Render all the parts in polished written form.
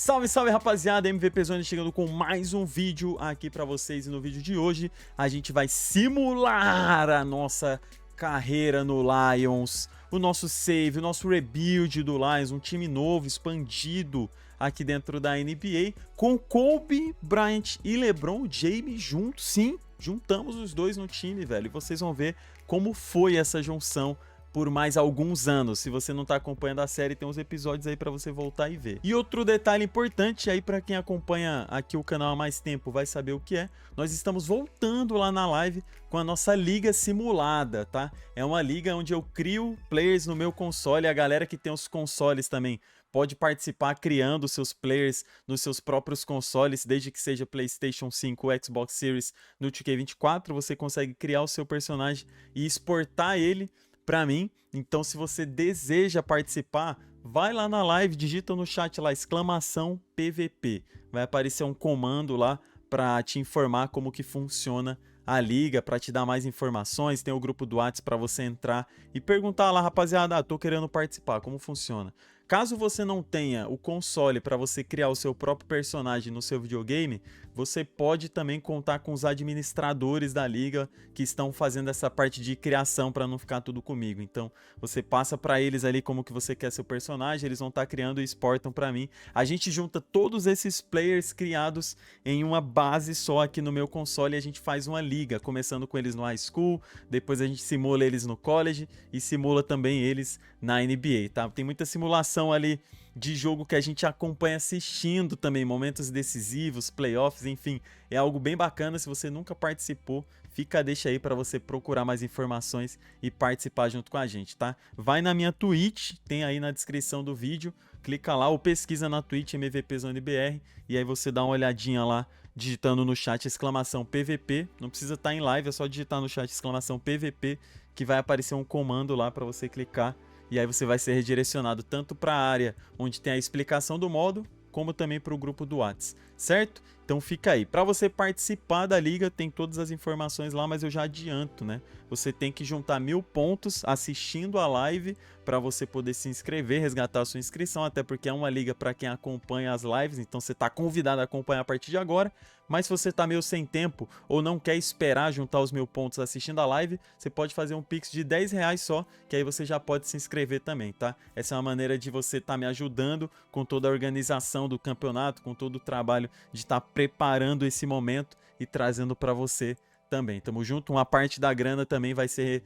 Salve, salve rapaziada, MVP Zone chegando com mais um vídeo aqui pra vocês. E no vídeo de hoje a gente vai simular a nossa carreira no Lions, o nosso save, o nosso rebuild do Lions, um time novo, expandido aqui dentro da NBA, com Kobe Bryant e LeBron James juntos. Sim, juntamos os dois no time, velho, e vocês vão ver como foi essa junção por mais alguns anos. Se você não tá acompanhando a série, tem uns episódios aí pra você voltar e ver. E outro detalhe importante aí pra quem acompanha aqui o canal há mais tempo vai saber o que é. Nós estamos voltando lá na live com a nossa liga simulada, tá? É uma liga onde eu crio players no meu console, a galera que tem os consoles também pode participar criando seus players nos seus próprios consoles, desde que seja PlayStation 5 ou Xbox Series. No 2K24 você consegue criar o seu personagem e exportar ele para mim. Então, se você deseja participar, vai lá na live, digita no chat lá exclamação PVP. Vai aparecer um comando lá para te informar como que funciona a liga, para te dar mais informações. Tem o grupo do WhatsApp para você entrar e perguntar lá, rapaziada, tô querendo participar, como funciona? Caso você não tenha o console para você criar o seu próprio personagem no seu videogame, você pode também contar com os administradores da liga que estão fazendo essa parte de criação para não ficar tudo comigo. Então, você passa para eles ali como que você quer seu personagem, eles vão estar criando e exportam para mim. A gente junta todos esses players criados em uma base só aqui no meu console e a gente faz uma liga, começando com eles no high school, depois a gente simula eles no college e simula também eles na NBA, tá? Tem muita simulação ali de jogo que a gente acompanha assistindo também, momentos decisivos, playoffs, enfim, é algo bem bacana. Se você nunca participou, fica a deixa aí para você procurar mais informações e participar junto com a gente, tá? Vai na minha Twitch, tem aí na descrição do vídeo, clica lá ou pesquisa na Twitch MVP Zone BR e aí você dá uma olhadinha lá, digitando no chat exclamação PVP, não precisa estar em live, é só digitar no chat exclamação PVP que vai aparecer um comando lá para você clicar. E aí você vai ser redirecionado tanto para a área onde tem a explicação do modo, como também para o grupo do WhatsApp, certo? Então fica aí. Para você participar da liga, tem todas as informações lá, mas eu já adianto, né? Você tem que juntar 1000 pontos assistindo a live para você poder se inscrever, resgatar a sua inscrição, até porque é uma liga para quem acompanha as lives, então você está convidado a acompanhar a partir de agora. Mas se você está meio sem tempo ou não quer esperar juntar os 1000 pontos assistindo a live, você pode fazer um Pix de R$10 só, que aí você já pode se inscrever também, tá? Essa é uma maneira de você estar me ajudando com toda a organização do campeonato, com todo o trabalho de estar preparando esse momento e trazendo para você também. Tamo junto. Uma parte da grana também vai ser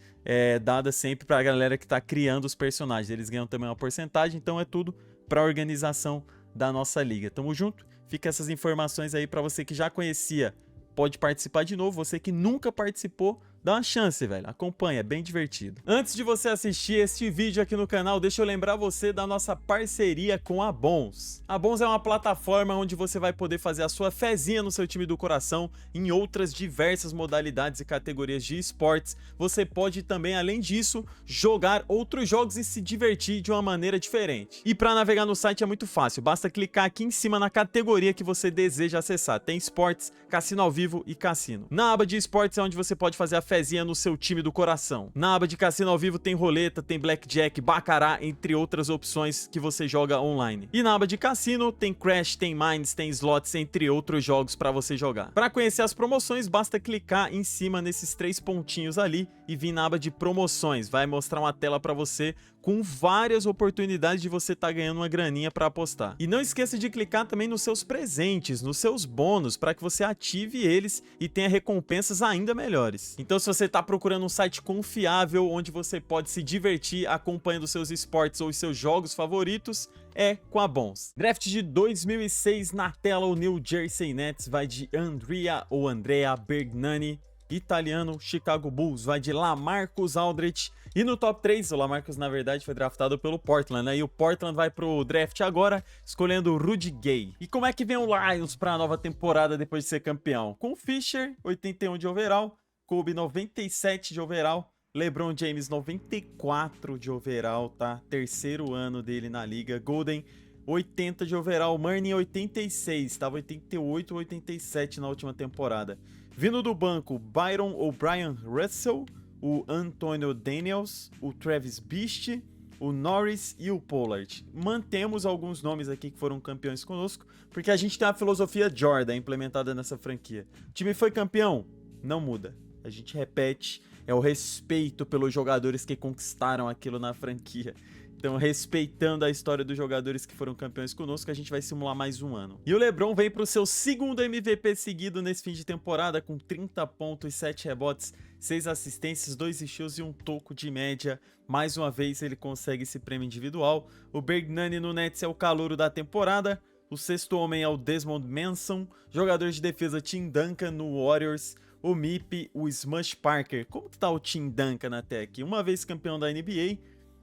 dada sempre para a galera que está criando os personagens. Eles ganham também uma porcentagem, então é tudo para a organização da nossa liga. Tamo junto. Fica essas informações aí para você que já conhecia, pode participar de novo. Você que nunca participou, dá uma chance, velho. Acompanha, é bem divertido. Antes de você assistir este vídeo aqui no canal, deixa eu lembrar você da nossa parceria com a Bons. A Bons é uma plataforma onde você vai poder fazer a sua fezinha no seu time do coração em outras diversas modalidades e categorias de esportes. Você pode também, além disso, jogar outros jogos e se divertir de uma maneira diferente. E para navegar no site é muito fácil, basta clicar aqui em cima na categoria que você deseja acessar. Tem esportes, cassino ao vivo e cassino. Na aba de esportes é onde você pode fazer a fezinha no seu time do coração. Na aba de cassino ao vivo tem roleta, tem blackjack, baccarat, entre outras opções que você joga online. E na aba de cassino tem Crash, tem Mines, tem Slots, entre outros jogos para você jogar. Para conhecer as promoções, basta clicar em cima nesses 3 pontinhos ali e vir na aba de promoções. Vai mostrar uma tela para você com várias oportunidades de você estar ganhando uma graninha para apostar. E não esqueça de clicar também nos seus presentes, nos seus bônus, para que você ative eles e tenha recompensas ainda melhores. Então, se você está procurando um site confiável onde você pode se divertir acompanhando seus esportes ou seus jogos favoritos, é com a Bons. Draft de 2006 na tela, o New Jersey Nets vai de Andrea Bergnani. Italiano, Chicago Bulls vai de LaMarcus Aldridge. E no top 3, o LaMarcus na verdade foi draftado pelo Portland, né? E o Portland vai pro draft agora, escolhendo o Rudy Gay. E como é que vem o Lions para a nova temporada depois de ser campeão? Com Fisher, 81 de overall, Kobe, 97 de overall, LeBron James, 94 de overall, tá? Terceiro ano dele na liga. Golden, 80 de overall, Murray 86, estava 88 ou 87 na última temporada. Vindo do banco, Byron ou Brian Russell, o Antonio Daniels, o Travis Beast, o Norris e o Pollard. Mantemos alguns nomes aqui que foram campeões conosco, porque a gente tem a filosofia Jordan implementada nessa franquia. O time foi campeão? Não muda. A gente repete, é o respeito pelos jogadores que conquistaram aquilo na franquia. Então, respeitando a história dos jogadores que foram campeões conosco, a gente vai simular mais um ano. E o LeBron vem para o seu segundo MVP seguido nesse fim de temporada, com 30 pontos, 7 rebotes, 6 assistências, 2 steals e um toco de média. Mais uma vez, ele consegue esse prêmio individual. O Bergnani no Nets é o calouro da temporada. O sexto homem é o Desmond Manson. Jogador de defesa Tim Duncan no Warriors. O MIP, o Smush Parker. Como que tá o Tim Duncan até aqui? Uma vez campeão da NBA,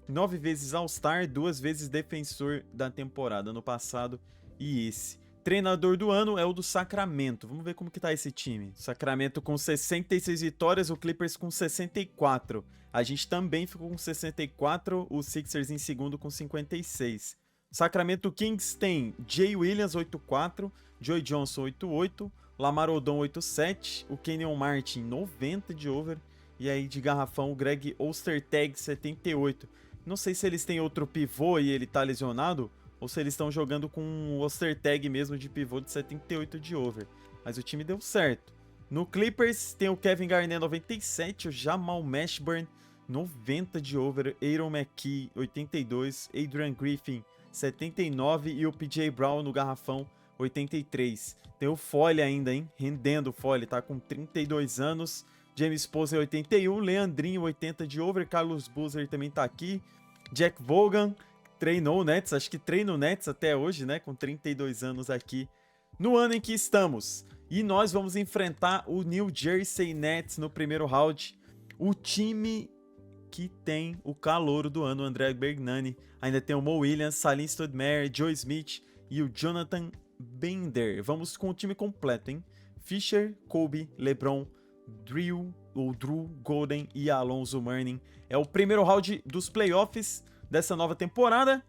9 vezes All-Star, 2 vezes defensor da temporada no passado e esse. Treinador do ano é o do Sacramento. Vamos ver como que tá esse time. Sacramento com 66 vitórias, o Clippers com 64. A gente também ficou com 64, o Sixers em segundo com 56. Sacramento Kings tem Jay Williams 8-4, Joy Johnson 8-8, Lamar Odom 8-7, o Kenyon Martin 90 de over, e aí de garrafão o Greg Ostertag 78. Não sei se eles têm outro pivô e ele tá lesionado, ou se eles estão jogando com o Ostertag mesmo de pivô de 78 de over. Mas o time deu certo. No Clippers tem o Kevin Garnett 97, o Jamal Mashburn 90 de over, Aaron McKee 82, Adrian Griffin 79 e o PJ Brown no garrafão 83. Tem o Foley ainda, hein? Rendendo o Foley, tá com 32 anos. James Posey 81, Leandrinho 80 de over, Carlos Boozer também tá aqui. Jack Vaughan treinou o Nets, acho que treina o Nets até hoje, né? Com 32 anos aqui no ano em que estamos. E nós vamos enfrentar o New Jersey Nets no primeiro round. O time que tem o calouro do ano, o André Bergnani. Ainda tem o Mo Williams, Salim Stoudemire, Joe Smith e o Jonathan Bender. Vamos com o time completo, hein? Fisher, Kobe, LeBron, Drew, Golden e Alonzo Mourning. É o primeiro round dos playoffs dessa nova temporada.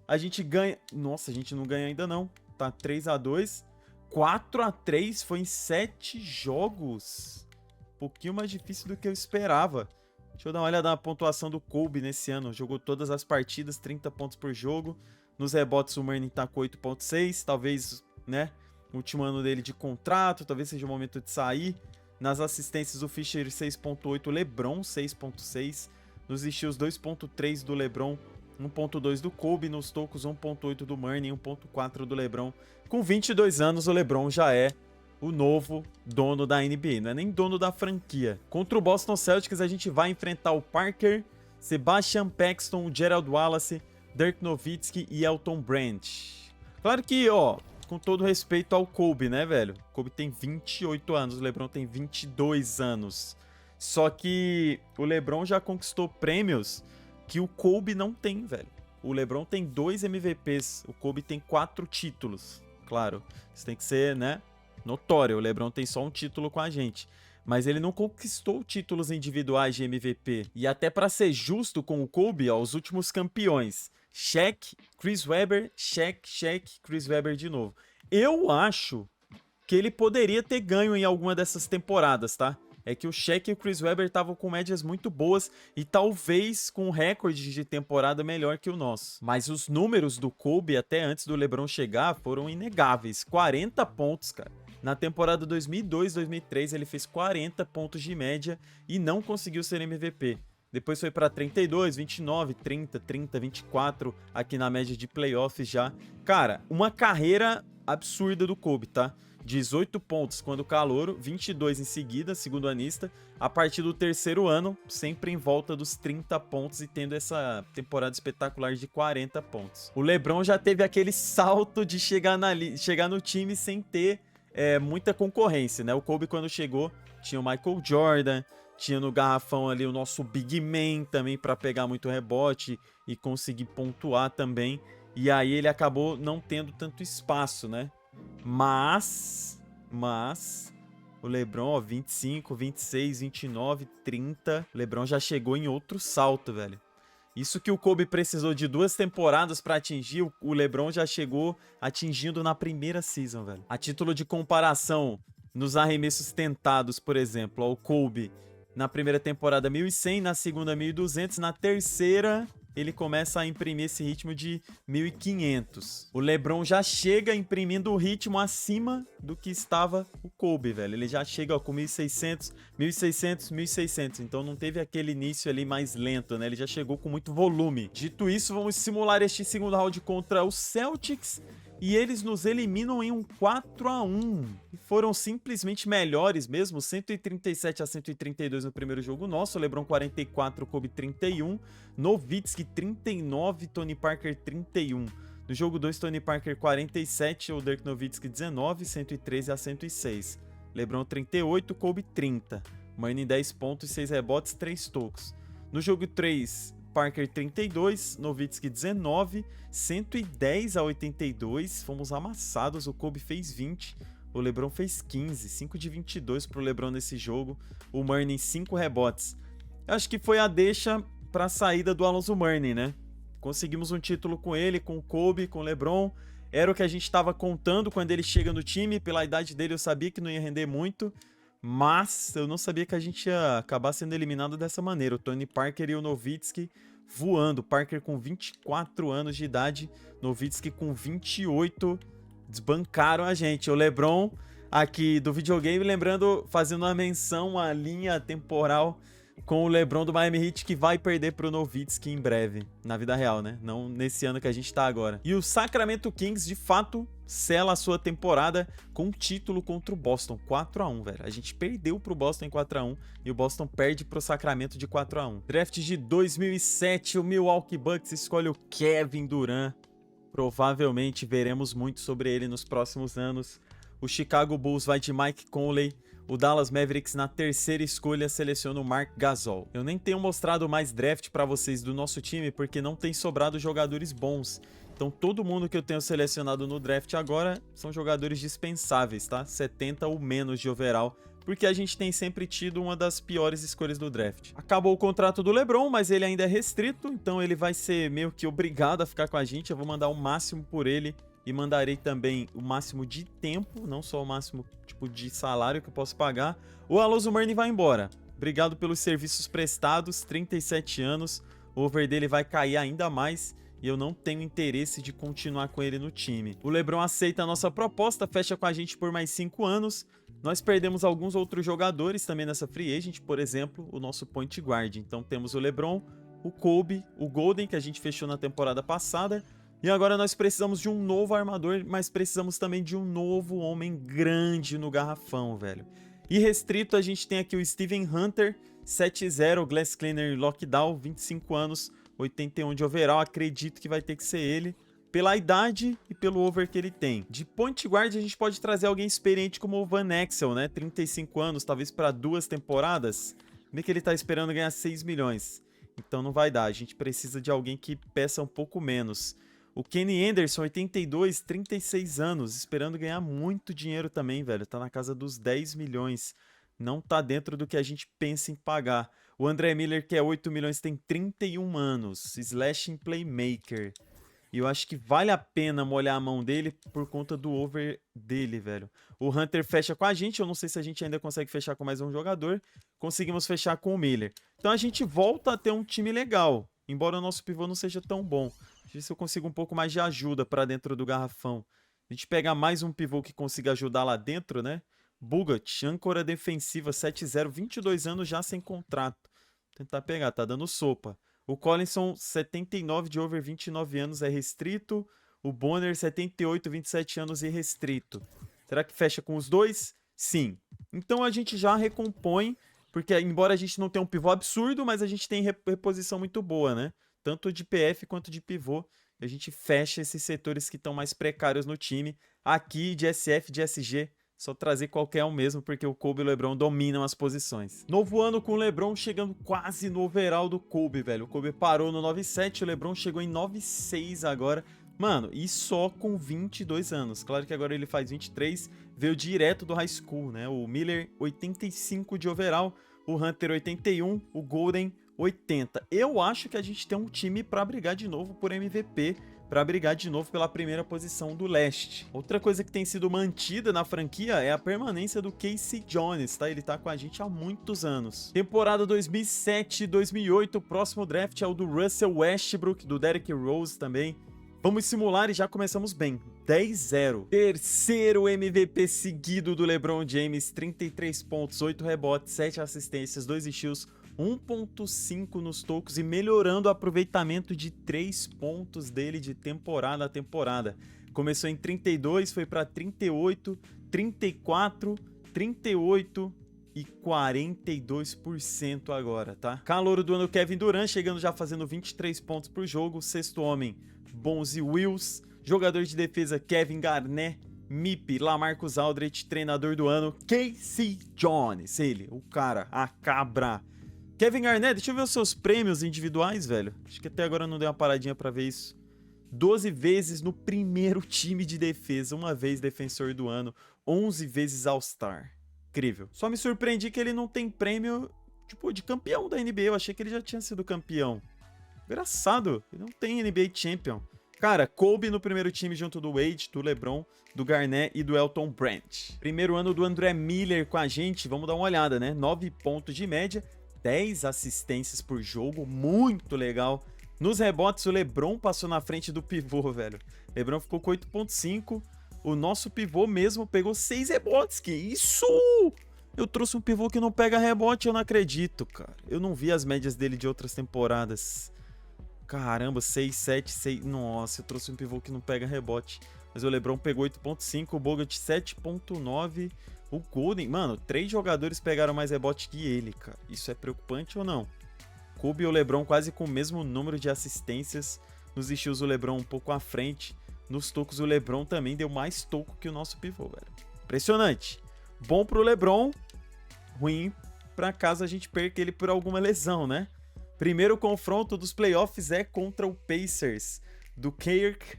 A gente ganha... Nossa, a gente não ganha ainda não. Tá 3-2. 4-3 foi em 7 jogos. Um pouquinho mais difícil do que eu esperava. Deixa eu dar uma olhada na pontuação do Kobe nesse ano. Jogou todas as partidas, 30 pontos por jogo. Nos rebotes o Mourning tá com 8.6. Talvez, né, último ano dele de contrato. Talvez seja o momento de sair. Nas assistências, o Fischer 6.8, o LeBron 6.6. Nos steals, 2.3 do LeBron, 1.2 do Kobe. Nos tocos, 1.8 do Mourning, 1.4 do LeBron. Com 22 anos, o LeBron já é o novo dono da NBA. Não é nem dono da franquia. Contra o Boston Celtics, a gente vai enfrentar o Parker, Sebastian Paxton, o Gerald Wallace, Dirk Nowitzki e Elton Brand. Claro que, ó, com todo respeito ao Kobe, né, velho? O Kobe tem 28 anos, o LeBron tem 22 anos. Só que o LeBron já conquistou prêmios que o Kobe não tem, velho. O LeBron tem 2 MVPs, o Kobe tem 4 títulos. Claro, isso tem que ser, né, notório. O LeBron tem só um título com a gente. Mas ele não conquistou títulos individuais de MVP. E até para ser justo com o Kobe, ó, os últimos campeões: Shaq, Chris Webber, Shaq, Chris Webber de novo. Eu acho que ele poderia ter ganho em alguma dessas temporadas, tá? É que o Shaq e o Chris Webber estavam com médias muito boas e talvez com um recorde de temporada melhor que o nosso. Mas os números do Kobe até antes do LeBron chegar foram inegáveis. 40 pontos, cara. Na temporada 2002-2003 ele fez 40 pontos de média e não conseguiu ser MVP. Depois foi para 32, 29, 30, 24, aqui na média de playoffs já. Cara, uma carreira absurda do Kobe, tá? 18 pontos quando calouro, 22 em seguida, segundo anista. A partir do terceiro ano, sempre em volta dos 30 pontos e tendo essa temporada espetacular de 40 pontos. O LeBron já teve aquele salto de chegar no time sem ter muita concorrência, né? O Kobe, quando chegou, tinha o Michael Jordan, tinha no garrafão ali o nosso Big Man também para pegar muito rebote e conseguir pontuar também. E aí ele acabou não tendo tanto espaço, né? Mas o LeBron, ó, 25, 26, 29, 30. O LeBron já chegou em outro salto, velho. Isso que o Kobe precisou de 2 temporadas para atingir, o LeBron já chegou atingindo na primeira season, velho. A título de comparação, nos arremessos tentados, por exemplo, ó, o Kobe na primeira temporada 1.100, na segunda 1.200, na terceira ele começa a imprimir esse ritmo de 1.500. O LeBron já chega imprimindo o ritmo acima do que estava o Kobe, velho. Ele já chega, ó, com 1.600, 1.600, 1.600. Então não teve aquele início ali mais lento, né? Ele já chegou com muito volume. Dito isso, vamos simular este segundo round contra o Celtics. E eles nos eliminam em um 4-1. E foram simplesmente melhores mesmo. 137-132 no primeiro jogo nosso. LeBron 44, Kobe 31. Nowitzki 39, Tony Parker 31. No jogo 2, Tony Parker 47, o Dirk Nowitzki 19, 113-106. LeBron 38, Kobe 30. Murray 10 pontos, 6 rebotes, 3 tocos. No jogo 3... Parker 32, Nowitzki 19, 110-82, fomos amassados, o Kobe fez 20, o LeBron fez 15, 5 de 22 pro LeBron nesse jogo, o Murray 5 rebotes. Acho que foi a deixa para a saída do Alonzo Mourning, né? Conseguimos um título com ele, com o Kobe, com o LeBron, era o que a gente estava contando quando ele chega no time, pela idade dele eu sabia que não ia render muito, mas eu não sabia que a gente ia acabar sendo eliminado dessa maneira. O Tony Parker e o Nowitzki voando. Parker com 24 anos de idade, Nowitzki com 28, desbancaram a gente. O LeBron aqui do videogame, lembrando, fazendo uma menção à linha temporal com o LeBron do Miami Heat, que vai perder pro Nowitzki em breve, na vida real, né? Não nesse ano que a gente tá agora. E o Sacramento Kings, de fato, sela a sua temporada com um título contra o Boston, 4-1, velho. A gente perdeu pro Boston em 4-1 e o Boston perde pro Sacramento de 4-1. Draft de 2007, o Milwaukee Bucks escolhe o Kevin Durant. Provavelmente veremos muito sobre ele nos próximos anos. O Chicago Bulls vai de Mike Conley. O Dallas Mavericks, na terceira escolha, seleciona o Marc Gasol. Eu nem tenho mostrado mais draft para vocês do nosso time, porque não tem sobrado jogadores bons. Então todo mundo que eu tenho selecionado no draft agora são jogadores dispensáveis, tá? 70 ou menos de overall, porque a gente tem sempre tido uma das piores escolhas do draft. Acabou o contrato do LeBron, mas ele ainda é restrito, então ele vai ser meio que obrigado a ficar com a gente. Eu vou mandar o máximo por ele. E mandarei também o máximo de tempo, não só o máximo tipo de salário que eu posso pagar. O Alonzo Mourning vai embora. Obrigado pelos serviços prestados, 37 anos. O over dele vai cair ainda mais e eu não tenho interesse de continuar com ele no time. O LeBron aceita a nossa proposta, fecha com a gente por mais 5 anos. Nós perdemos alguns outros jogadores também nessa free agent, por exemplo, o nosso point guard. Então temos o LeBron, o Kobe, o Golden, que a gente fechou na temporada passada. E agora nós precisamos de um novo armador, mas precisamos também de um novo homem grande no garrafão, velho. E restrito a gente tem aqui o Steven Hunter, 7-0, Glass Cleaner Lockdown, 25 anos, 81 de overall. Acredito que vai ter que ser ele, pela idade e pelo over que ele tem. De point guard a gente pode trazer alguém experiente como o Van Exel, né? 35 anos, talvez para 2 temporadas. Meio que ele tá esperando ganhar 6 milhões. Então não vai dar, a gente precisa de alguém que peça um pouco menos. O Kenny Anderson, 82, 36 anos, esperando ganhar muito dinheiro também, velho. Tá na casa dos 10 milhões. Não tá dentro do que a gente pensa em pagar. O André Miller, que é 8 milhões, tem 31 anos. Slashing Playmaker. E eu acho que vale a pena molhar a mão dele por conta do over dele, velho. O Hunter fecha com a gente. Eu não sei se a gente ainda consegue fechar com mais um jogador. Conseguimos fechar com o Miller. Então a gente volta a ter um time legal. Embora o nosso pivô não seja tão bom. Deixa eu ver se eu consigo um pouco mais de ajuda para dentro do garrafão. A gente pegar mais um pivô que consiga ajudar lá dentro, né? Bogut, âncora defensiva, 7-0, 22 anos já sem contrato. Vou tentar pegar, tá dando sopa. O Collinson, 79 de over, 29 anos, é restrito. O Bonner, 78, 27 anos e restrito. Será que fecha com os dois? Sim. Então a gente já recompõe, porque embora a gente não tenha um pivô absurdo, mas a gente tem reposição muito boa, né? Tanto de PF quanto de pivô. A gente fecha esses setores que estão mais precários no time. Aqui de SF, de SG, só trazer qualquer um mesmo, porque o Kobe e o LeBron dominam as posições. Novo ano com o LeBron chegando quase no overall do Kobe, velho. O Kobe parou no 9.7, o LeBron chegou em 9.6 agora. Mano, e só com 22 anos. Claro que agora ele faz 23, veio direto do high school, né? O Miller, 85 de overall, o Hunter, 81, o Golden, 80. Eu acho que a gente tem um time pra brigar de novo por MVP para brigar de novo pela primeira posição do leste. Outra coisa que tem sido mantida na franquia é a permanência do K.C. Jones, tá? Ele tá com a gente há muitos anos. Temporada 2007-2008, o próximo draft é o do Russell Westbrook, do Derrick Rose também. Vamos simular e já começamos bem. 10-0. Terceiro MVP seguido do LeBron James, 33 pontos, 8 rebotes, 7 assistências, 2 steals, 1.5 nos tocos e melhorando o aproveitamento de 3 pontos dele de temporada a temporada. Começou em 32, foi para 38, 34, 38 e 42% agora, tá? Calouro do ano Kevin Durant, chegando já fazendo 23 pontos por jogo. Sexto homem, Bonzi Wills. Jogador de defesa, Kevin Garnett. MIP, Lamarcus Aldridge. Treinador do ano, K.C. Jones. Ele, o cara, a cabra. Kevin Garnett, deixa eu ver os seus prêmios individuais, velho. Acho que até agora não dei uma paradinha pra ver isso. 12 vezes no primeiro time de defesa, uma vez defensor do ano, 11 vezes All-Star. Incrível. Só me surpreendi que ele não tem prêmio, tipo, de campeão da NBA. Eu achei que ele já tinha sido campeão. Engraçado, ele não tem NBA Champion. Cara, Kobe no primeiro time junto do Wade, do LeBron, do Garnett e do Elton Brand. Primeiro ano do André Miller com a gente, vamos dar uma olhada, né? 9 pontos de média, 10 assistências por jogo, muito legal. Nos rebotes, o LeBron passou na frente do pivô, velho. LeBron ficou com 8.5. O nosso pivô mesmo pegou 6 rebotes. Que isso? Eu trouxe um pivô que não pega rebote, eu não acredito, cara. Eu não vi as médias dele de outras temporadas. Caramba, 6, 7, 6... Nossa, eu trouxe um pivô que não pega rebote. Mas o LeBron pegou 8.5, o Bogut 7.9... O Golden, mano, 3 jogadores pegaram mais rebote que ele, cara. Isso é preocupante ou não? Kobe e o LeBron quase com o mesmo número de assistências. Nos steals o LeBron um pouco à frente. Nos tocos o LeBron também deu mais toco que o nosso pivô, velho. Impressionante. Bom pro LeBron, ruim pra caso a gente perca ele por alguma lesão, né? Primeiro confronto dos playoffs é contra o Pacers. Do Kirk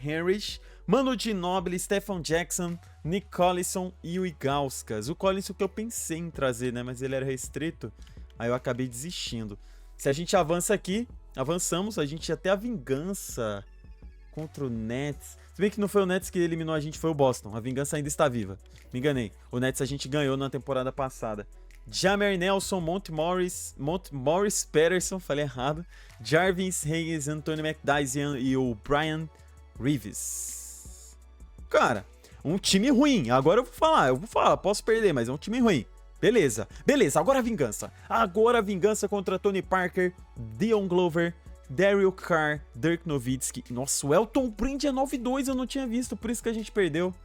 Henrich, Manu Ginobili, Stephen Jackson, Nick Collison e o Ilgauskas. O Collison que eu pensei em trazer, né? Mas ele era restrito, aí eu acabei desistindo. Se a gente avança aqui, avançamos, a gente ia ter a vingança contra o Nets. Se bem que não foi o Nets que eliminou a gente, foi o Boston. A vingança ainda está viva. Me enganei. O Nets a gente ganhou na temporada passada. Jameer Nelson, Monte Morris Patterson, falei errado. Jarvis Hayes, Anthony McDyess e o Brian Reeves. Cara, um time ruim. Agora eu vou falar, posso perder, mas é um time ruim. Beleza, agora a vingança. Agora a vingança contra Tony Parker, Dion Glover, Daryl Carr, Dirk Nowitzki. Nossa, o Elton Brand é 9-2, eu não tinha visto, por isso que a gente perdeu.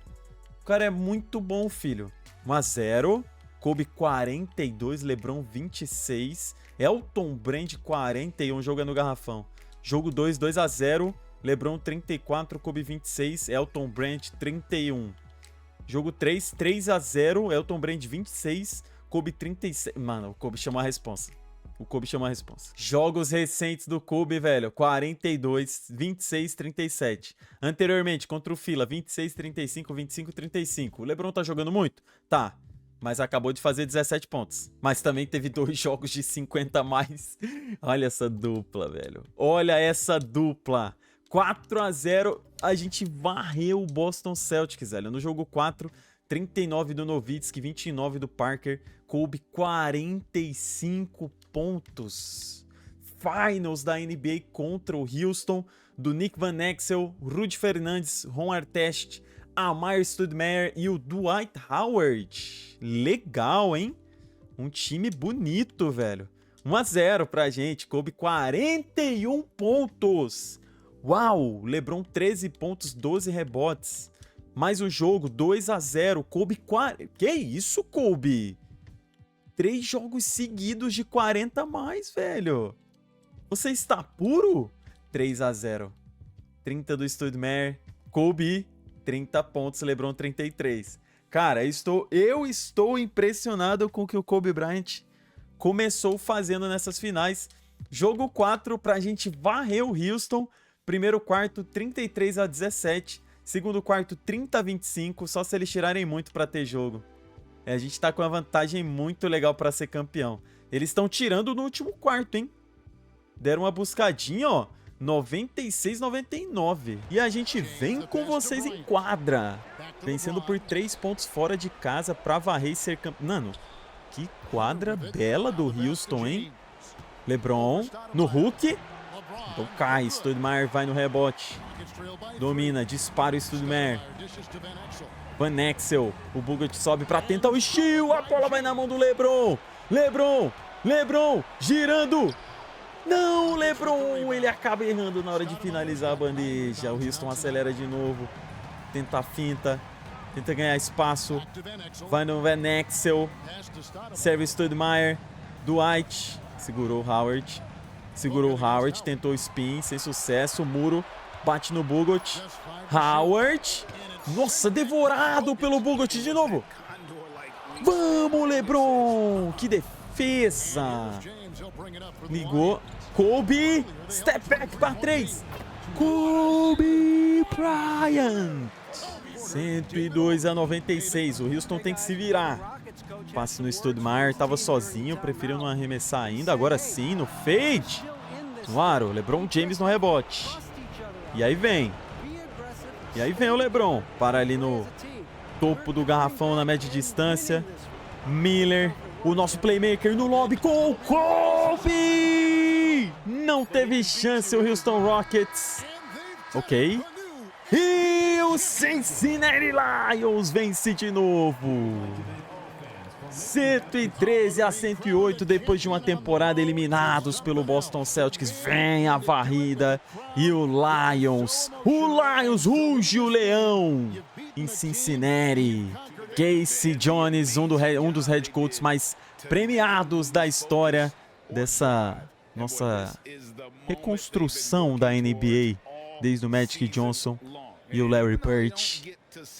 O cara é muito bom, filho. 1-0. Kobe 42, LeBron 26, Elton Brand 41, jogo no garrafão. Jogo 2, 2-0, LeBron 34, Kobe 26, Elton Brand 31. Jogo 3, 3-0, Elton Brand 26, Kobe 36. Mano, o Kobe chamou a responsa. Jogos recentes do Kobe, velho, 42, 26, 37. Anteriormente, contra o Fila, 26, 35, 25, 35. O LeBron tá jogando muito? Tá. Mas acabou de fazer 17 pontos. Mas também teve 2 jogos de 50 a mais. Olha essa dupla, velho. Olha essa dupla. 4-0. A gente varreu o Boston Celtics, velho. No jogo 4, 39 do Nowitzki, 29 do Parker. Kobe, 45 pontos. Finals da NBA contra o Houston. Do Nick Van Exel, Rudy Fernandes, Ron Artest, Amar Stoudemire e o Dwight Howard. Legal, hein? Um time bonito, velho. 1-0 pra gente. Kobe 41 pontos. Uau! LeBron 13 pontos, 12 rebotes. Mais um jogo, 2-0. Kobe 40. Que isso, Kobe? 3 jogos seguidos de 40 a mais, velho. Você está puro? 3-0. 30 do Stoudemire. Kobe 30 pontos, LeBron 33. Cara, eu estou impressionado com o que o Kobe Bryant começou fazendo nessas finais. Jogo 4 pra gente varrer o Houston. Primeiro quarto, 33-17. Segundo quarto, 30-25. Só se eles tirarem muito pra ter jogo. A gente tá com uma vantagem muito legal pra ser campeão. Eles estão tirando no último quarto, hein? Deram uma buscadinha, ó. 96-99. E a gente vem com vocês em quadra. Vencendo por 3 pontos fora de casa pra varrer e ser campeão. Mano, que quadra bela do Houston, hein? LeBron no Hulk. Então cai, Stoudemire vai no rebote. Domina, dispara o Stoudemire. Van Exel, o Bogut sobe pra tentar o steal. A bola vai na mão do LeBron. LeBron, girando. Não, LeBron, ele acaba errando na hora de finalizar a bandeja. O Houston acelera de novo. Tenta a finta. Tenta ganhar espaço. Vai no Van Exel. Serve Stoudemire. Dwight. Segurou o Howard. Tentou o spin. Sem sucesso. O muro. Bate no Bogut. Howard. Nossa, devorado pelo Bogut de novo. Vamos, LeBron. Que defesa. Ligou. Kobe. Step back para 3. Kobe Bryant. 102-96. O Houston tem que se virar. Passe no Stoudemire. Tava sozinho. Preferiu não arremessar ainda. Agora sim, no fade. Claro, LeBron James no rebote. E aí vem o LeBron. Para ali no topo do garrafão na média distância. Miller. O nosso playmaker no lobby com o Kobe. Não teve chance o Houston Rockets. Ok. E o Cincinnati Lions vence de novo. 113-108 depois de uma temporada eliminados pelo Boston Celtics. Vem a varrida e o Lions ruge o leão em Cincinnati. Casey Jones, um dos head coaches mais premiados da história dessa nossa reconstrução da NBA, desde o Magic Johnson e o Larry Bird.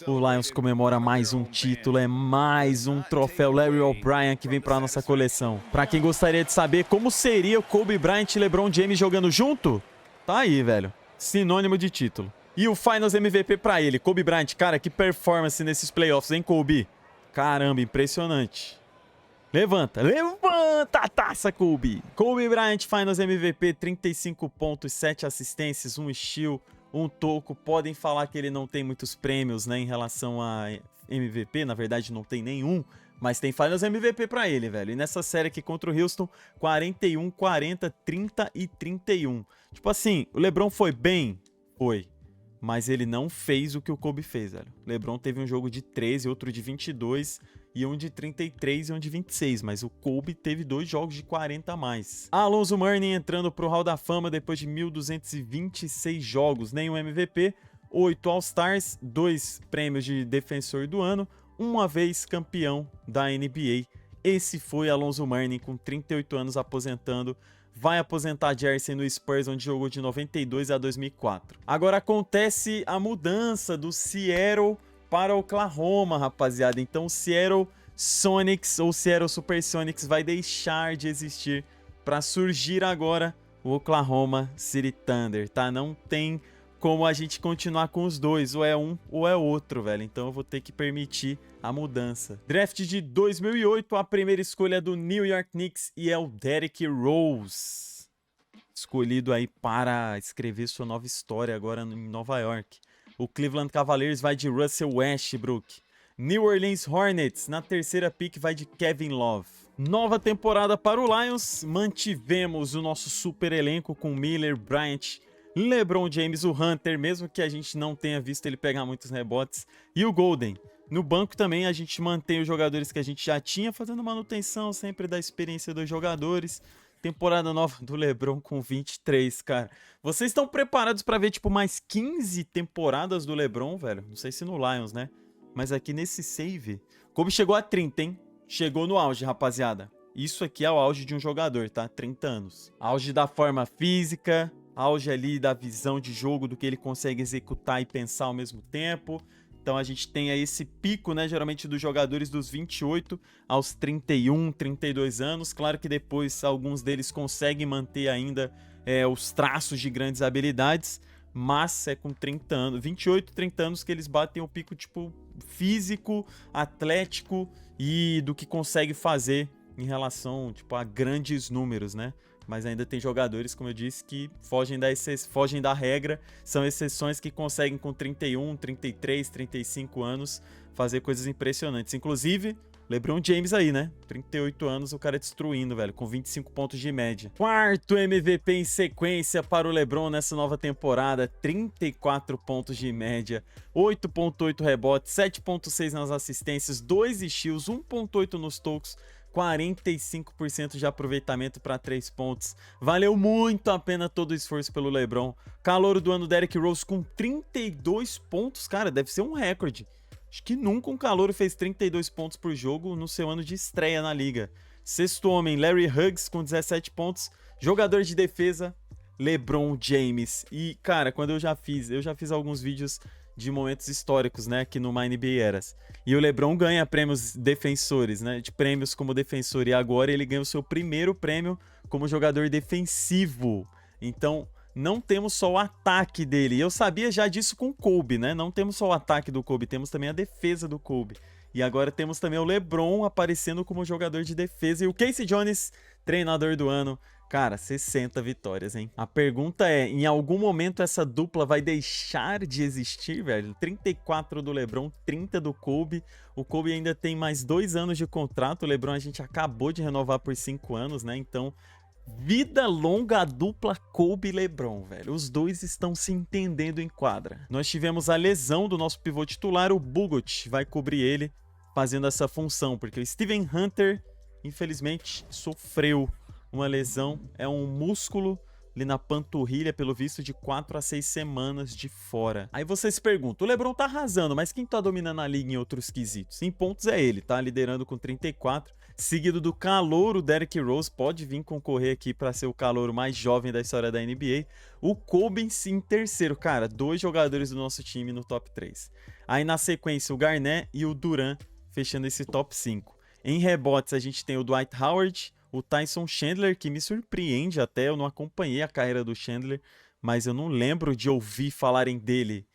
O Lions comemora mais um título, é mais um troféu Larry O'Brien que vem para nossa coleção. Para quem gostaria de saber como seria o Kobe Bryant e LeBron James jogando junto, tá aí, velho. Sinônimo de título. E o Finals MVP para ele, Kobe Bryant. Cara, que performance nesses playoffs, hein, Kobe? Caramba, impressionante. Levanta a taça, Kobe. Kobe Bryant, Finals MVP, 35 pontos, 7 assistências, 1 steal, 1 toco. Podem falar que ele não tem muitos prêmios, né, em relação a MVP. Na verdade, não tem nenhum, mas tem Finals MVP pra ele, velho. E nessa série aqui contra o Houston, 41, 40, 30 e 31. Tipo assim, o LeBron foi bem? Foi. Mas ele não fez o que o Kobe fez, velho. O LeBron teve um jogo de 13, outro de 22, e um de 33 e um de 26. Mas o Kobe teve 2 jogos de 40 a mais. Alonzo Mourning entrando pro Hall da Fama depois de 1.226 jogos. Nenhum MVP, 8 All-Stars, 2 prêmios de defensor do ano, uma vez campeão da NBA. Esse foi Alonzo Mourning com 38 anos aposentando. Vai aposentar Jersey no Spurs, onde jogou de 92 a 2004. Agora acontece a mudança do Seattle para Oklahoma, rapaziada. Então o Seattle Sonics ou Seattle Supersonics vai deixar de existir para surgir agora o Oklahoma City Thunder, tá? Não tem como a gente continuar com os dois, ou é um ou é outro, velho. Então eu vou ter que permitir a mudança. Draft de 2008, a primeira escolha do New York Knicks e é o Derrick Rose. Escolhido aí para escrever sua nova história agora em Nova York. O Cleveland Cavaliers vai de Russell Westbrook. New Orleans Hornets, na terceira pick, vai de Kevin Love. Nova temporada para o Lions. Mantivemos o nosso super elenco com Miller, Bryant, LeBron James, o Hunter, mesmo que a gente não tenha visto ele pegar muitos rebotes, e o Golden. No banco também a gente mantém os jogadores que a gente já tinha, fazendo manutenção sempre da experiência dos jogadores. Temporada nova do LeBron com 23, cara. Vocês estão preparados para ver, tipo, mais 15 temporadas do LeBron, velho? Não sei se no Lions, né? Mas aqui nesse save, Kobe chegou a 30, hein? Chegou no auge, rapaziada. Isso aqui é o auge de um jogador, tá? 30 anos. Auge da forma física, auge ali da visão de jogo, do que ele consegue executar e pensar ao mesmo tempo. Então a gente tem aí esse pico, né, geralmente dos jogadores dos 28 aos 31, 32 anos. Claro que depois alguns deles conseguem manter ainda os traços de grandes habilidades, mas é com 30 anos, 28, 30 anos que eles batem o pico tipo físico, atlético e do que consegue fazer em relação tipo a grandes números, né? Mas ainda tem jogadores, como eu disse, que fogem da regra. São exceções que conseguem com 31, 33, 35 anos fazer coisas impressionantes. Inclusive, LeBron James aí, né? 38 anos, o cara destruindo, velho, com 25 pontos de média. Quarto MVP em sequência para o LeBron nessa nova temporada. 34 pontos de média, 8.8 rebotes, 7.6 nas assistências, 2 steals, 1.8 nos tocos. 45% de aproveitamento para 3 pontos. Valeu muito a pena todo o esforço pelo LeBron. Calouro do ano, Derrick Rose com 32 pontos. Cara, deve ser um recorde. Acho que nunca um calouro fez 32 pontos por jogo no seu ano de estreia na liga. Sexto homem, Larry Hughes com 17 pontos. Jogador de defesa, LeBron James. E, cara, quando eu já fiz alguns vídeos de momentos históricos, né, aqui no My NBA Eras. E o LeBron ganha prêmios defensores, né, de prêmios como defensor, e agora ele ganha o seu primeiro prêmio como jogador defensivo. Então, não temos só o ataque dele. E eu sabia já disso com o Kobe, né? Não temos só o ataque do Kobe, temos também a defesa do Kobe. E agora temos também o LeBron aparecendo como jogador de defesa e o Casey Jones, treinador do ano. Cara, 60 vitórias, hein? A pergunta é, em algum momento essa dupla vai deixar de existir, velho? 34 do LeBron, 30 do Kobe. O Kobe ainda tem mais 2 anos de contrato. O LeBron a gente acabou de renovar por 5 anos, né? Então, vida longa a dupla Kobe e LeBron, velho. Os dois estão se entendendo em quadra. Nós tivemos a lesão do nosso pivô titular, o Bogut. Vai cobrir ele fazendo essa função, porque o Steven Hunter, infelizmente, sofreu uma lesão, é um músculo ali na panturrilha, pelo visto, de 4 a 6 semanas de fora. Aí você se pergunta, o LeBron tá arrasando, mas quem tá dominando a liga em outros quesitos? Em pontos é ele, tá liderando com 34, seguido do calouro Derrick Rose, pode vir concorrer aqui para ser o calouro mais jovem da história da NBA. O Kobe em terceiro, cara, 2 jogadores do nosso time no top 3. Aí na sequência o Garnett e o Durant fechando esse top 5. Em rebotes a gente tem o Dwight Howard, o Tyson Chandler, que me surpreende até, eu não acompanhei a carreira do Chandler, mas eu não lembro de ouvir falarem dele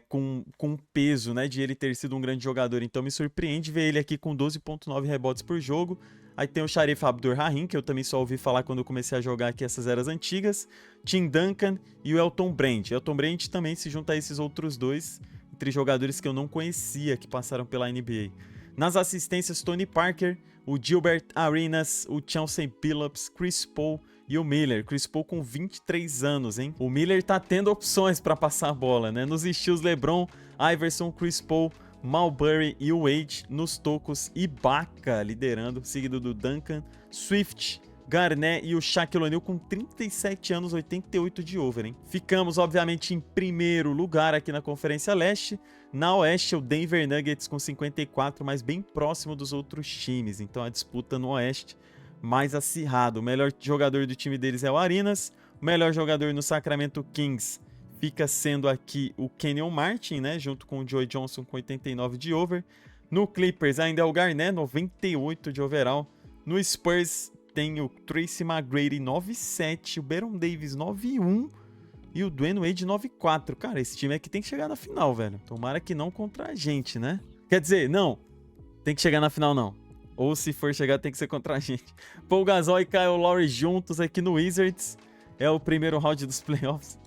com peso, né, de ele ter sido um grande jogador, então me surpreende ver ele aqui com 12.9 rebotes por jogo. Aí tem o Sharif Abdur-Rahim, que eu também só ouvi falar quando eu comecei a jogar aqui essas eras antigas, Tim Duncan e o Elton Brand. Elton Brand também se junta a esses outros dois, entre jogadores que eu não conhecia, que passaram pela NBA. Nas assistências, Tony Parker, o Gilbert Arenas, o Chauncey Billups, Chris Paul e o Miller. Chris Paul com 23 anos, hein? O Miller tá tendo opções para passar a bola, né? Nos estilos LeBron, Iverson, Chris Paul, Marbury e o Wade. Nos tocos, Ibaka liderando, seguido do Duncan, Swift, Garnett e o Shaquille O'Neal com 37 anos, 88 de over, hein? Ficamos, obviamente, em primeiro lugar aqui na Conferência Leste. Na Oeste, o Denver Nuggets com 54, mas bem próximo dos outros times. Então a disputa no Oeste mais acirrada. O melhor jogador do time deles é o Arenas. O melhor jogador no Sacramento Kings fica sendo aqui o Kenyon Martin, né? Junto com o Joe Johnson com 89 de over. No Clippers ainda é o Garnett, 98 de overall. No Spurs tem o Tracy McGrady 9.7, o Baron Davis 9.1 e o Dwayne Wade 9.4. Cara, esse time aqui tem que chegar na final, velho. Tomara que não contra a gente, né? Quer dizer, não. Tem que chegar na final, não. Ou se for chegar, tem que ser contra a gente. Paul Gasol e Kyle Lowry juntos aqui no Wizards. É o primeiro round dos playoffs.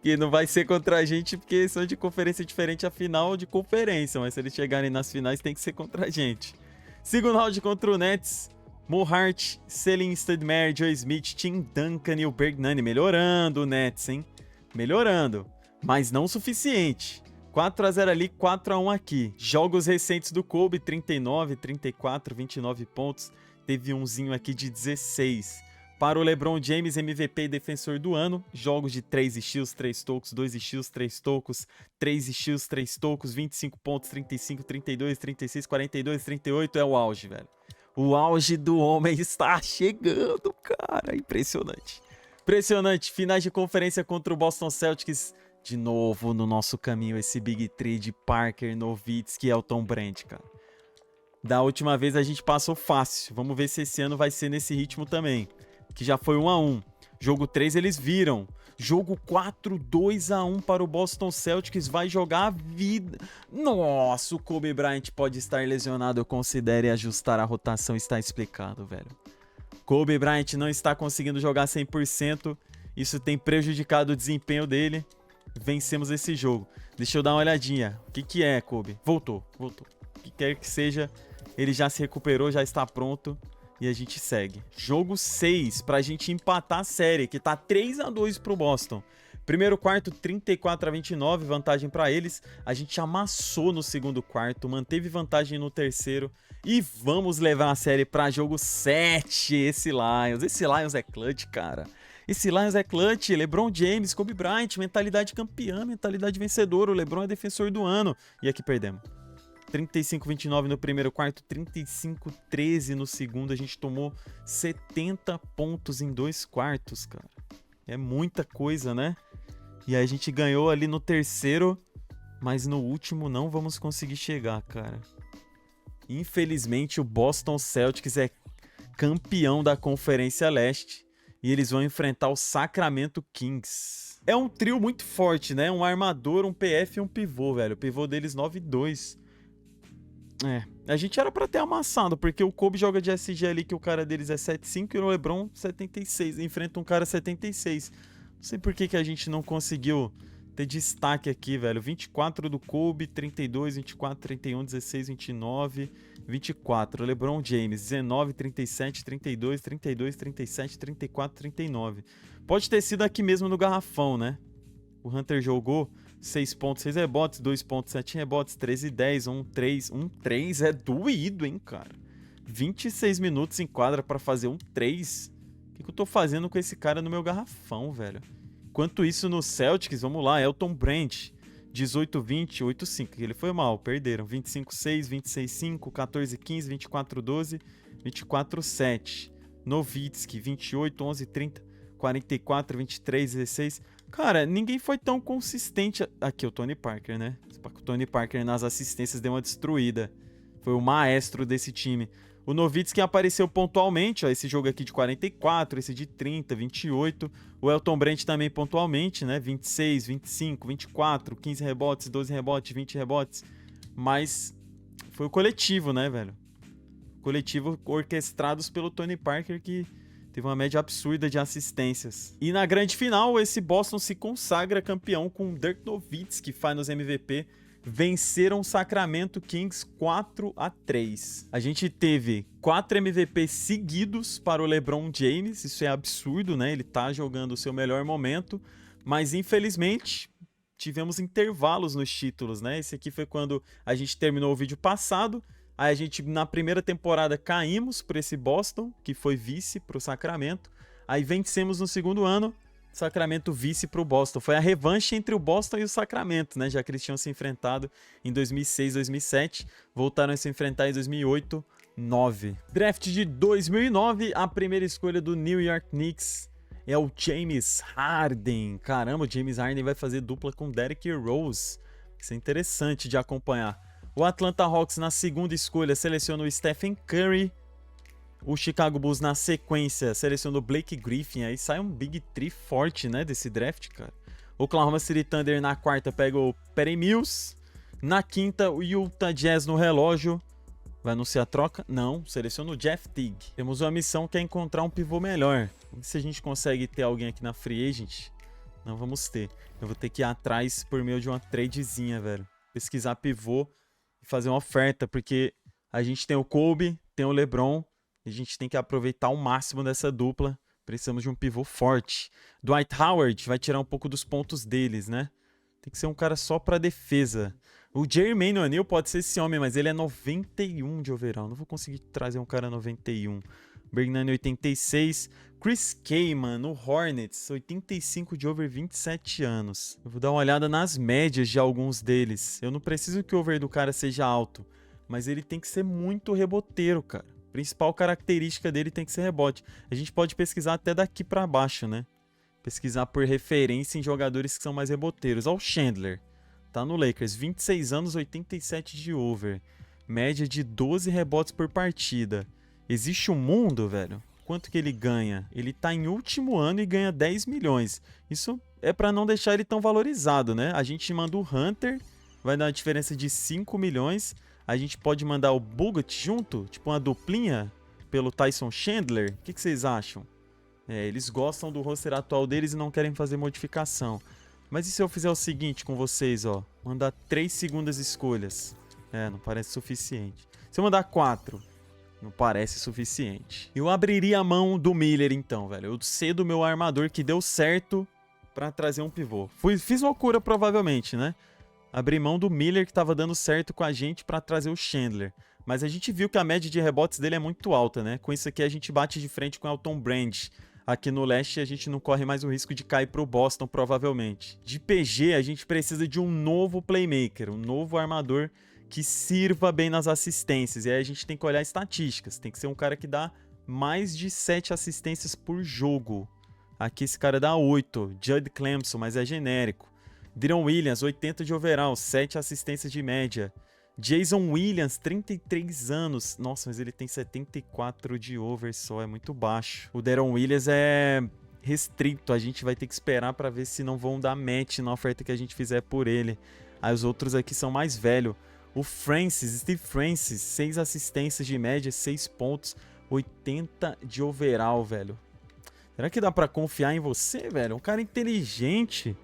Que não vai ser contra a gente, porque são de conferência diferente a final de conferência. Mas se eles chegarem nas finais, tem que ser contra a gente. Segundo round contra o Nets. Mo Hart, Celine Studmare, Joe Smith, Tim Duncan e o Bergnani. Melhorando o Nets, hein? Melhorando. Mas não o suficiente. 4-0 ali, 4-1 aqui. Jogos recentes do Kobe, 39, 34, 29 pontos. Teve umzinho aqui de 16. Para o LeBron James, MVP e defensor do ano. Jogos de 3 steals, 3 tocos, 2 steals, 3 tocos, 3 steals, 3 tocos, 25 pontos, 35, 32, 36, 42, 38. É o auge, velho. O auge do homem está chegando, cara. Impressionante. Impressionante. Finais de conferência contra o Boston Celtics. De novo no nosso caminho esse Big Three de Parker, Nowitzki e Elton Brand, cara. Da última vez a gente passou fácil. Vamos ver se esse ano vai ser nesse ritmo também. Que já foi 1-1. Jogo 3 eles viram. Jogo 4, 2-1 para o Boston Celtics. Vai jogar a vida. Nossa, o Kobe Bryant pode estar lesionado. Eu considero ajustar a rotação. Está explicado, velho. Kobe Bryant não está conseguindo jogar 100%. Isso tem prejudicado o desempenho dele. Vencemos esse jogo. Deixa eu dar uma olhadinha. O que que é, Kobe? Voltou. O que quer que seja, ele já se recuperou, já está pronto. E a gente segue. Jogo 6, pra gente empatar a série, que tá 3-2 pro Boston. Primeiro quarto, 34-29, vantagem pra eles. A gente amassou no segundo quarto, manteve vantagem no terceiro. E vamos levar a série pra jogo 7. Esse Lions é clutch, cara. Esse Lions é clutch. LeBron James, Kobe Bryant, mentalidade campeã, mentalidade vencedora. O LeBron é defensor do ano. E aqui perdemos. 35-29 no primeiro quarto, 35-13 no segundo. A gente tomou 70 pontos em 2 quartos, cara. É muita coisa, né? E aí a gente ganhou ali no terceiro, mas no último não vamos conseguir chegar, cara. Infelizmente o Boston Celtics é campeão da Conferência Leste e eles vão enfrentar o Sacramento Kings. É um trio muito forte, né? Um armador, um PF e um pivô, velho. O pivô deles 9-2. A gente era pra ter amassado, porque o Kobe joga de SG ali, que o cara deles é 7-5 e o LeBron 76. Enfrenta um cara 76. Não sei por que a gente não conseguiu ter destaque aqui, velho. 24 do Kobe, 32, 24, 31, 16, 29, 24. LeBron James, 19, 37, 32, 32, 37, 34, 39. Pode ter sido aqui mesmo no garrafão, né? O Hunter jogou 6 pontos, 6 rebotes, 2 pontos, 7 rebotes, 13 e 10, 1-3. 1-3 é doído, hein, cara? 26 minutos em quadra pra fazer 1-3. O que eu tô fazendo com esse cara no meu garrafão, velho? Enquanto isso no Celtics, vamos lá, Elton Brand, 18-20, 8-5. Ele foi mal, perderam. 25-6, 26-5, 14-15, 24-12, 24-7. Nowitzki, 28, 11-30, 44, 23, 16. Cara, ninguém foi tão consistente. Aqui o Tony Parker, né? O Tony Parker nas assistências deu uma destruída. Foi o maestro desse time. O Nowitzki apareceu pontualmente, ó, esse jogo aqui de 44, esse de 30, 28. O Elton Brand também pontualmente, né? 26, 25, 24, 15 rebotes, 12 rebotes, 20 rebotes. Mas foi o coletivo, né, velho? Coletivo orquestrados pelo Tony Parker, que teve uma média absurda de assistências. E na grande final, esse Boston se consagra campeão com Dirk Nowitzki, Finals MVP. Venceram o Sacramento Kings 4-3. A gente teve 4 MVP seguidos para o LeBron James. Isso é absurdo, né? Ele tá jogando o seu melhor momento. Mas, infelizmente, tivemos intervalos nos títulos, né? Esse aqui foi quando a gente terminou o vídeo passado. Aí a gente, na primeira temporada, caímos para esse Boston, que foi vice para o Sacramento. Aí vencemos no segundo ano. Sacramento vice para o Boston. Foi a revanche entre o Boston e o Sacramento, né? Já que eles tinham se enfrentado em 2006, 2007. Voltaram a se enfrentar em 2008, 2009. Draft de 2009, a primeira escolha do New York Knicks é o James Harden. Caramba, o James Harden vai fazer dupla com Derrick Rose. Isso é interessante de acompanhar. O Atlanta Hawks, na segunda escolha, seleciona o Stephen Curry. O Chicago Bulls, na sequência, selecionou Blake Griffin. Aí sai um Big Three forte, né, desse draft, cara. O Oklahoma City Thunder, na quarta, pega o Patty Mills. Na quinta, o Utah Jazz no relógio. Vai anunciar a troca? Não, seleciona o Jeff Teague. Temos uma missão que é encontrar um pivô melhor. Se a gente consegue ter alguém aqui na Free Agent, não vamos ter. Eu vou ter que ir atrás por meio de uma tradezinha, velho. Pesquisar pivô e fazer uma oferta, porque a gente tem o Kobe, tem o LeBron. A gente tem que aproveitar o máximo dessa dupla. Precisamos de um pivô forte. Dwight Howard vai tirar um pouco dos pontos deles, né? Tem que ser um cara só pra defesa. O Jermaine O'Neal pode ser esse homem, mas ele é 91 de overall. Não vou conseguir trazer um cara 91. Bergnani 86. Chris Kaman no Hornets, 85 de over, 27 anos. Eu vou dar uma olhada nas médias de alguns deles. Eu não preciso que o over do cara seja alto, mas ele tem que ser muito reboteiro, cara. A principal característica dele tem que ser rebote. A gente pode pesquisar até daqui pra baixo, né? Pesquisar por referência em jogadores que são mais reboteiros. Olha o Chandler. Tá no Lakers. 26 anos, 87 de over. Média de 12 rebotes por partida. Existe um mundo, velho? Quanto que ele ganha? Ele tá em último ano e ganha 10 milhões. Isso é pra não deixar ele tão valorizado, né? A gente manda o Hunter, vai dar uma diferença de 5 milhões. A gente pode mandar o Bogut junto, tipo uma duplinha, pelo Tyson Chandler? O que vocês acham? Eles gostam do roster atual deles e não querem fazer modificação. Mas e se eu fizer o seguinte com vocês, ó? Mandar 3 segundas escolhas? Não parece suficiente. Se eu mandar 4, não parece suficiente. Eu abriria a mão do Miller então, velho. Eu cedo o meu armador que deu certo pra trazer um pivô. Fiz loucura provavelmente, né? Abri mão do Miller que tava dando certo com a gente pra trazer o Chandler. Mas a gente viu que a média de rebotes dele é muito alta, né? Com isso aqui a gente bate de frente com o Elton Brand. Aqui no leste a gente não corre mais o risco de cair pro Boston, provavelmente. De PG a gente precisa de um novo playmaker, um novo armador que sirva bem nas assistências. E aí a gente tem que olhar estatísticas. Tem que ser um cara que dá mais de 7 assistências por jogo. Aqui esse cara dá 8. Judd Clemson, mas é genérico. Deron Williams, 80 de overall, 7 assistências de média. Jason Williams, 33 anos. Nossa, mas ele tem 74 de over só, é muito baixo. O Deron Williams é restrito, a gente vai ter que esperar pra ver se não vão dar match na oferta que a gente fizer por ele. Aí os outros aqui são mais velhos. O Steve Francis, 6 assistências de média, 6 pontos, 80 de overall, velho. Será que dá pra confiar em você, velho? Um cara inteligente.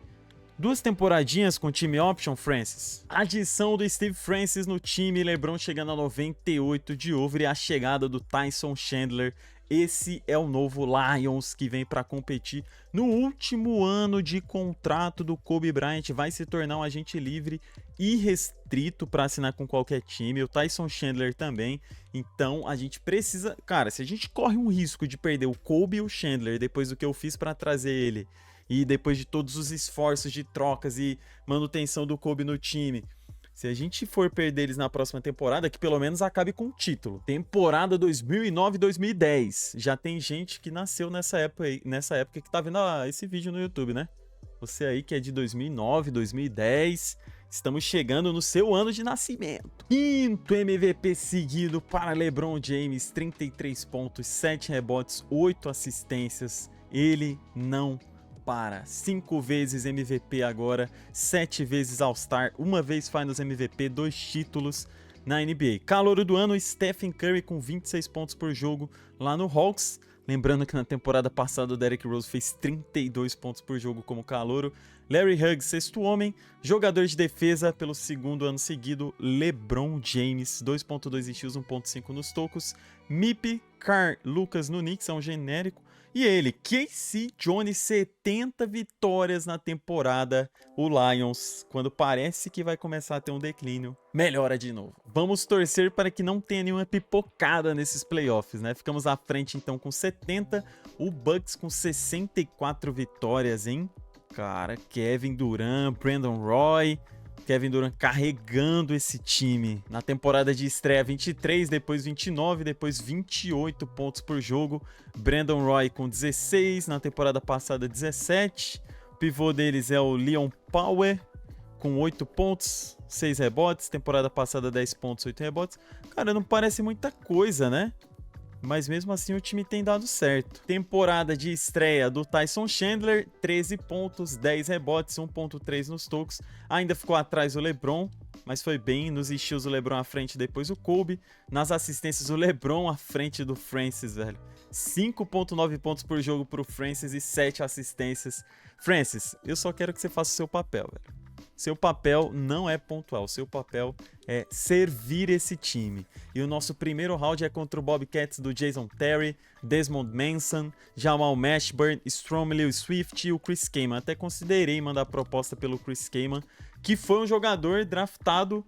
2 temporadinhas com time option, Francis. Adição do Steve Francis no time, LeBron chegando a 98 de over e a chegada do Tyson Chandler. Esse é o novo Lions que vem para competir no último ano de contrato do Kobe Bryant. Vai se tornar um agente livre e restrito para assinar com qualquer time. O Tyson Chandler também. Então a gente precisa... Cara, se a gente corre um risco de perder o Kobe e o Chandler depois do que eu fiz para trazer ele... E depois de todos os esforços de trocas e manutenção do Kobe no time, se a gente for perder eles na próxima temporada, que pelo menos acabe com o título. Temporada 2009-2010. Já tem gente que nasceu nessa época que tá vendo esse vídeo no YouTube, né? Você aí que é de 2009, 2010, estamos chegando no seu ano de nascimento. 5º MVP seguido para LeBron James, 33 pontos, 7 rebotes, 8 assistências. Ele não para. 5 vezes MVP agora, 7 vezes All-Star, 1 vez Finals MVP, 2 títulos na NBA. Calouro do ano, Stephen Curry com 26 pontos por jogo lá no Hawks. Lembrando que na temporada passada o Derrick Rose fez 32 pontos por jogo como calouro. Larry Huggs, 6º homem. Jogador de defesa pelo 2º ano seguido, LeBron James, 2.2 steals, 1.5 nos tocos. MIP, Carl Lucas no Knicks, é um genérico. E ele, K.C. Jones, 70 vitórias na temporada. O Lions, quando parece que vai começar a ter um declínio, melhora de novo. Vamos torcer para que não tenha nenhuma pipocada nesses playoffs, né? Ficamos à frente então com 70, o Bucks com 64 vitórias, hein? Cara, Kevin Durant, Brandon Roy... Kevin Durant carregando esse time. Na temporada de estreia 23, depois 29, depois 28 pontos por jogo. Brandon Roy com 16, na temporada passada 17. O pivô deles é o Leon Powell com 8 pontos, 6 rebotes. Temporada passada 10 pontos, 8 rebotes. Cara, não parece muita coisa, né? Mas mesmo assim o time tem dado certo. Temporada de estreia do Tyson Chandler, 13 pontos, 10 rebotes, 1.3 nos tocos. Ainda ficou atrás o LeBron, mas foi bem. Nos steals o LeBron à frente, depois o Kobe. Nas assistências o LeBron à frente do Francis, velho. 5.9 pontos por jogo pro Francis e 7 assistências. Francis, eu só quero que você faça o seu papel, velho. Seu papel não é pontual, seu papel é servir esse time. E o nosso primeiro round é contra o Bobcats do Jason Terry, Desmond Manson, Jamal Mashburn, Stromile Swift e o Chris Kaman. Até considerei mandar proposta pelo Chris Kaman, que foi um jogador draftado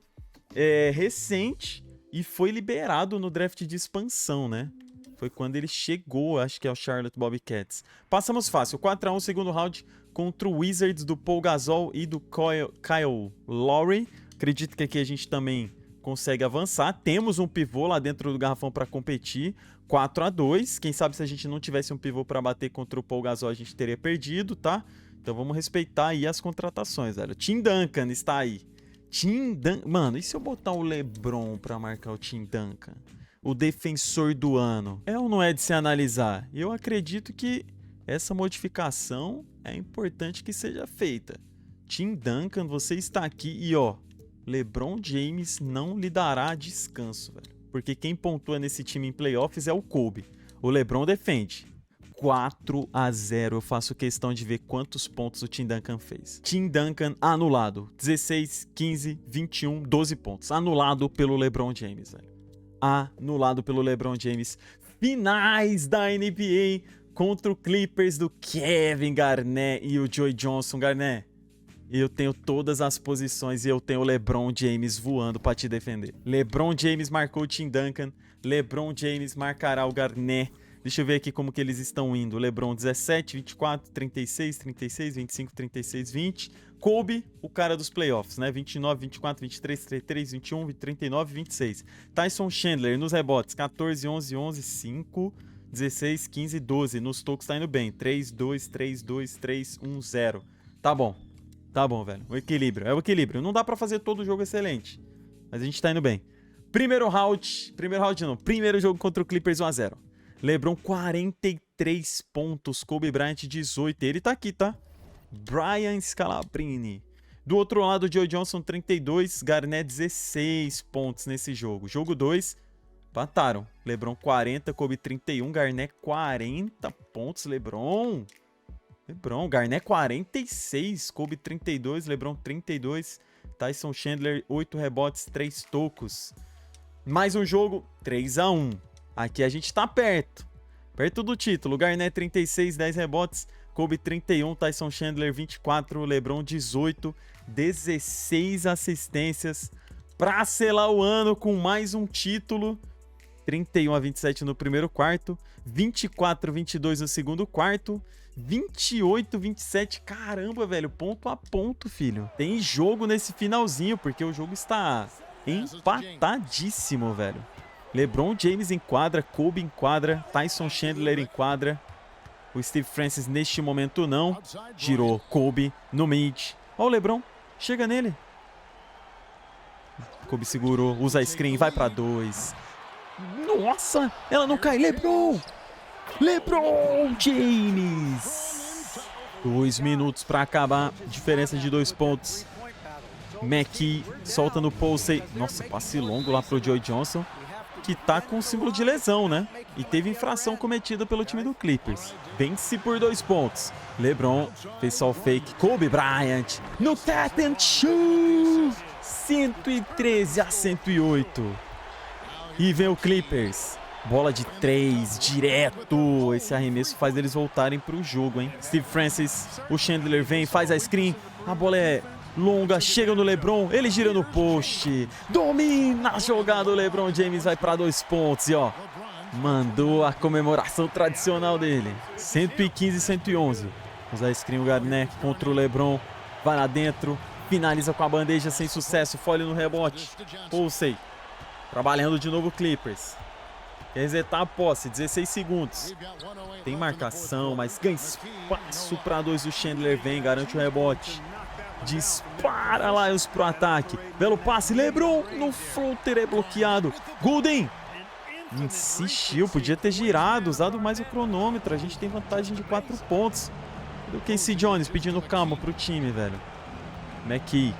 recente e foi liberado no draft de expansão, né? Foi quando ele chegou, acho que é o Charlotte Bobcats. Passamos fácil, 4-1, segundo round contra o Wizards do Paul Gasol e do Kyle Lowry. Acredito que aqui a gente também consegue avançar. Temos um pivô lá dentro do garrafão para competir. 4-2. Quem sabe se a gente não tivesse um pivô para bater contra o Paul Gasol, a gente teria perdido, tá? Então vamos respeitar aí as contratações, velho. Tim Duncan está aí. Mano, e se eu botar o LeBron para marcar o Tim Duncan? O defensor do ano. É ou não é de se analisar? Eu acredito que essa modificação é importante que seja feita. Tim Duncan, você está aqui e ó, LeBron James não lhe dará descanso, velho. porque quem pontua nesse time em playoffs é o Kobe. O LeBron defende. 4-0. Eu faço questão de ver quantos pontos o Tim Duncan fez. Tim Duncan anulado. 16, 15, 21, 12 pontos. Anulado pelo LeBron James, velho. Anulado pelo LeBron James. Finais da NBA contra o Clippers do Kevin Garnett e o Joe Johnson. Garnett, eu tenho todas as posições e eu tenho o LeBron James voando pra te defender. LeBron James marcou o Tim Duncan. LeBron James marcará o Garnett. Deixa eu ver aqui como que eles estão indo. LeBron 17, 24, 36, 36, 25, 36, 20. Kobe, o cara dos playoffs, né? 29, 24, 23, 33, 21, 39, 26. Tyson Chandler nos rebotes. 14, 11, 11, 5, 16, 15, 12. Nos tocos tá indo bem. 3, 2, 3, 2, 3, 1, 0. Tá bom. Tá bom, velho. O equilíbrio. É o equilíbrio. Não dá pra fazer todo o jogo excelente. Mas a gente tá indo bem. Primeiro jogo contra o Clippers 1-0. LeBron 43 pontos, Kobe Bryant 18. Ele tá aqui, tá? Brian Scalabrine. Do outro lado, Joe Johnson 32, Garnett 16 pontos nesse jogo. Jogo 2, empataram. LeBron 40, Kobe 31, Garnett 40 pontos. LeBron, Garnett 46, Kobe 32, LeBron 32. Tyson Chandler 8 rebotes, 3 tocos. Mais um jogo, 3-1. Aqui a gente tá perto do título. Garnett 36, 10 rebotes, Kobe 31, Tyson Chandler 24, LeBron 18, 16 assistências pra selar o ano com mais um título. 31-27 no primeiro quarto, 24-22 no segundo quarto, 28-27. Caramba, velho, ponto a ponto, filho. Tem jogo nesse finalzinho, porque o jogo está empatadíssimo, velho. LeBron James em quadra, Kobe em quadra, Tyson Chandler em quadra. O Steve Francis neste momento não. Girou Kobe no mid. Ó o LeBron, chega nele. Kobe segurou, usa a screen, vai pra 2. Nossa, ela não cai. LeBron James. 2 minutos pra acabar, diferença de 2 pontos. McKee solta no Posey. Nossa, passe longo lá pro Joe Johnson, que tá com símbolo de lesão, né? E teve infração cometida pelo time do Clippers. Vence por 2 pontos. LeBron fez só o fake. Kobe Bryant no catch and shoot. 113-108. E vem o Clippers. Bola de 3, direto. Esse arremesso faz eles voltarem pro jogo, hein? Steve Francis, o Chandler vem, faz a screen. A bola é longa, chega no LeBron, ele gira no post, domina a jogada, o LeBron James vai para 2 pontos e ó, mandou a comemoração tradicional dele. 115-111. Usa a screen o Garnett contra o LeBron, vai lá dentro, finaliza com a bandeja sem sucesso, Foley no rebote. Posey, trabalhando de novo o Clippers. Quer resetar a posse, 16 segundos. Tem marcação, mas ganha espaço para 2, o Chandler vem, garante o rebote. Dispara Lions pro ataque. Belo passe, LeBron no floater é bloqueado. Golden insistiu, podia ter girado, usado mais o cronômetro. A gente tem vantagem de 4 pontos. Do Casey Jones pedindo calma pro time, velho. McKee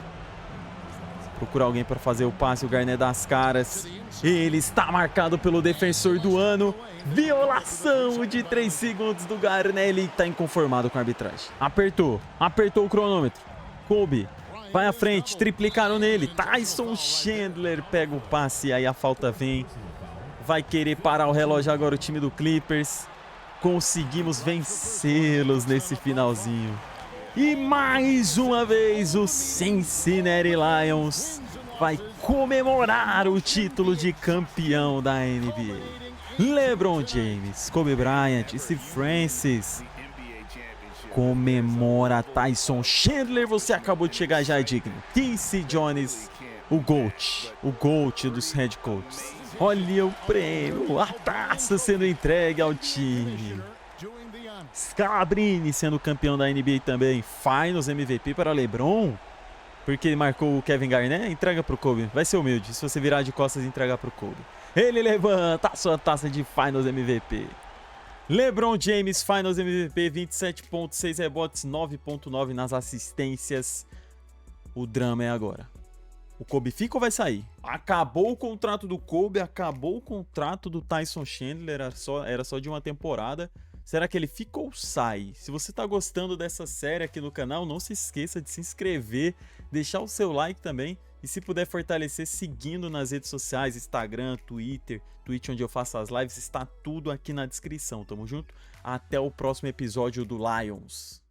procura alguém para fazer o passe, o Garnett dá as caras. Ele está marcado pelo defensor do ano. Violação de 3 segundos do Garnett. Ele está inconformado com a arbitragem. Apertou o cronômetro. Kobe vai à frente, triplicaram nele. Tyson Chandler pega o passe, aí a falta vem. Vai querer parar o relógio agora o time do Clippers. Conseguimos vencê-los nesse finalzinho. E mais uma vez o Cincinnati Lions vai comemorar o título de campeão da NBA. LeBron James, Kobe Bryant, Steve Francis. Comemora Tyson Chandler, você acabou de chegar, já é digno. Casey Jones, o GOAT dos head coaches. Olha o prêmio, a taça sendo entregue ao time. Scalabrine sendo campeão da NBA também. Finals MVP para LeBron, porque marcou o Kevin Garnett. Entrega pro Kobe, vai ser humilde. Se você virar de costas e entregar pro Kobe, ele levanta a sua taça de Finals MVP. LeBron James, Finals MVP, 27 pontos, 6 rebotes, 9.9 nas assistências. O drama é agora. O Kobe fica ou vai sair? Acabou o contrato do Kobe, acabou o contrato do Tyson Chandler, era só de uma temporada. Será que ele fica ou sai? Se você tá gostando dessa série aqui no canal, não se esqueça de se inscrever, deixar o seu like também e se puder fortalecer seguindo nas redes sociais, Instagram, Twitter, Twitch onde eu faço as lives, está tudo aqui na descrição. Tamo junto? Até o próximo episódio do Lions.